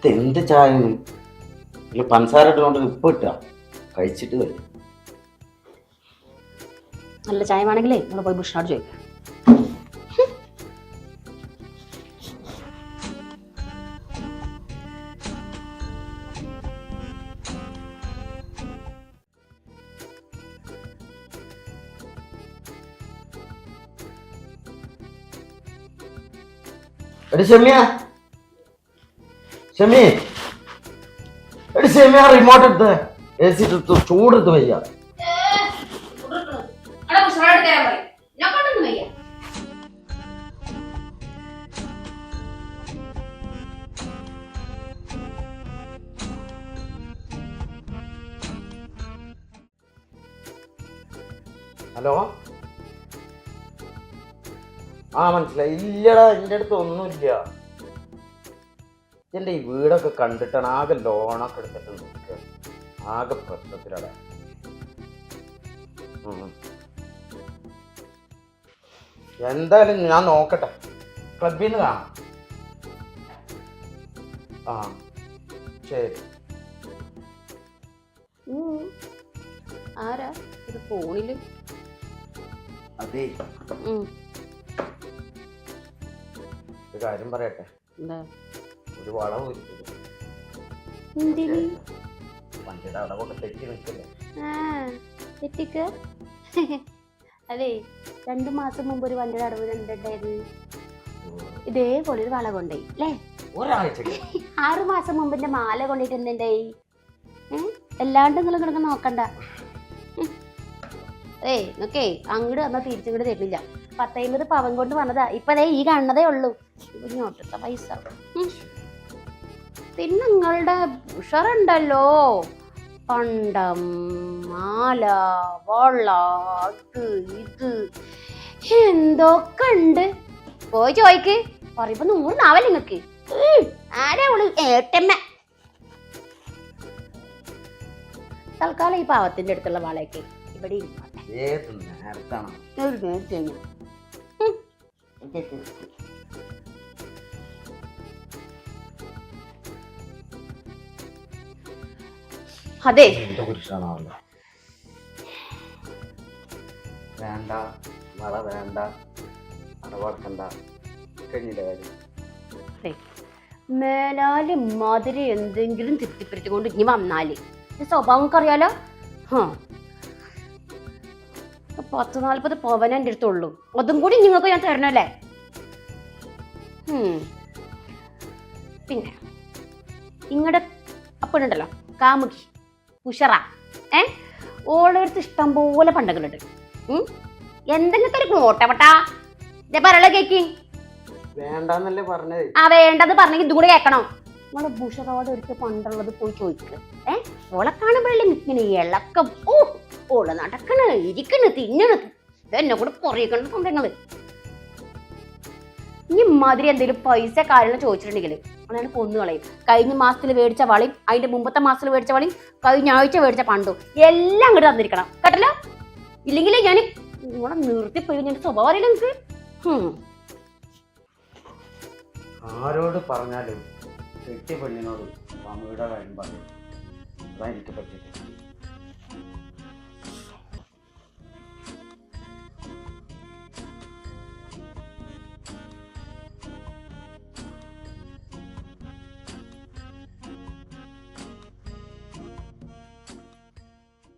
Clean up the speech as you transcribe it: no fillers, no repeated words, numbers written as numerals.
എന്ത് ചായ പഞ്ചസാര ഇട്ടുകൊണ്ട് ഉപ്പ് ഇട്ടാ കഴിച്ചിട്ട് വരും. നല്ല ചായ വേണമെങ്കിലേ നിങ്ങൾ പോയി ഭൂഷണോട് ചോദിക്കാം. എടി ഷെമിയ, ഷെമി, എടി ഷെമിയ റിമോട്ട് എടുത്ത് എ സി ചൂടെടുത്ത് വയ്യ. ഹലോ, ആ മനസ്സിലായി. ഇല്ലടാ, എൻ്റെ അടുത്ത് ഒന്നുമില്ല. എൻ്റെ ഈ വീടൊക്കെ കണ്ടിട്ടാണ് ആകെ ലോണൊക്കെ എടുത്തിട്ട് നിൽക്കുക. ആകെ പ്രശ്നത്തിലടാ. എന്തായാലും ഞാൻ നോക്കട്ടെ, ക്ലബിൽ നിന്ന് കാണാം. ആ ശരി. ആരാ ഇത് ഫോണില്? അതെ, ഒരു കാര്യം പറയട്ടെ. ഒരു വളവ് വണ്ടിയുടെ അടവൊക്കെ തെറ്റി നിൽക്കില്ലേ? അതെ, 2 മാസം മുമ്പ് ഒരു വണ്ടിയുടെ അടവ് ഉണ്ടായിരുന്നു. ഇതേപോലെ ഒരു വള കൊണ്ടായി അല്ലേ? ഒരാഴ്ച 6 മാസം മുമ്പിന്റെ മാല കൊണ്ടിട്ട് എന്തുണ്ടായി? എല്ലാണ്ട് നിങ്ങൾ കിടന്ന് നോക്കണ്ട. നോക്കേ, അങ്ങോട്ട് വന്നാൽ തിരിച്ചിങ്ങോട്ട് തരുന്നില്ല. 10-50 പവൻ കൊണ്ട് വന്നതാ. ഇപ്പൊ ഈ കാണുന്നതേ ഉള്ളൂ. ഇങ്ങോട്ടത്തെ പൈസ പിന്നെ നിങ്ങളുടെ ഉഷറുണ്ടല്ലോ, പണ്ടം, മാല, വള, അത് ഇത് എന്തൊക്കെ ഉണ്ട്. പോയി ചോയ്ക്ക്, പറയുമ്പോ 100 നാവല്ലേ നിങ്ങക്ക്. ആരാ അവള്? ഏട്ടമ്മ. തൽക്കാലം ഈ പാവത്തിന്റെ അടുത്തുള്ള വളയൊക്കെ ഇവിടെ അതെ വേണ്ട, വള വേണ്ട, അടവടക്കണ്ട, കഴിഞ്ഞില്ല കാര്യം. മേലാല് മാതിരി എന്തെങ്കിലും തൃപ്തിപ്പെടുത്തിക്കൊണ്ട് ഇനി വന്നാല് സ്വഭാവം അറിയാലോ. 10-40 പവൻ എൻ്റെ അടുത്തുള്ളൂ. അതും കൂടി നിങ്ങൾക്ക് ഞാൻ തരണല്ലേ? പിന്നെ ഇങ്ങടെ അപ്പനുണ്ടല്ലോ കാമുകി ഉഷറ, ഓളടുത്ത് ഇഷ്ടം പോലെ പണ്ടങ്ങളുണ്ട്. എന്തെങ്കിലും ഒരു കോട്ടപ്പെട്ടാ പറയല കേക്ക്. വേണ്ടെന്നല്ലേ പറഞ്ഞത്? ആ വേണ്ടത് പറഞ്ഞെങ്കിൽ ഇതും കൂടെ കേൾക്കണം. നമ്മള് ഭൂഷറോട് എടുത്ത് പണ്ടുള്ളത് പോയി ചോദിക്കുക. ഓളെ കാണുമ്പോഴല്ലേ ഇങ്ങനെ ഇളക്കം. ഓള് നടക്കണ്, ഇരിക്കണ്, തിന്നണ്. ഇതെന്നെ കൂടെ പുറകേക്കണ്ട സംഭവങ്ങള്. ഇനി മാതിരി എന്തെങ്കിലും പൈസ കാര്യങ്ങൾ ചോദിച്ചിട്ടുണ്ടെങ്കിൽ അതാണ് കൊന്നു കളയും. കഴിഞ്ഞ മാസത്തിൽ മേടിച്ച വളയും, അതിന്റെ മുമ്പത്തെ മാസത്തിൽ മേടിച്ച വളയും, കഴിഞ്ഞ ആഴ്ച മേടിച്ച പണ്ടും എല്ലാം അങ്ങോട്ട് തന്നിരിക്കണം കേട്ടല്ലോ. ഇല്ലെങ്കിൽ ഞാൻ നിങ്ങളെ നിർത്തിപ്പോയി. ഞാൻ സ്വഭാവം അറിയില്ല നിങ്ങൾക്ക്. ആരോട് പറഞ്ഞാലും കെട്ടിയ പെണ്ണിനോട് മമ്മിയുടെ കാര്യം പറയും. അതാ എനിക്ക് പറ്റിയിട്ട്.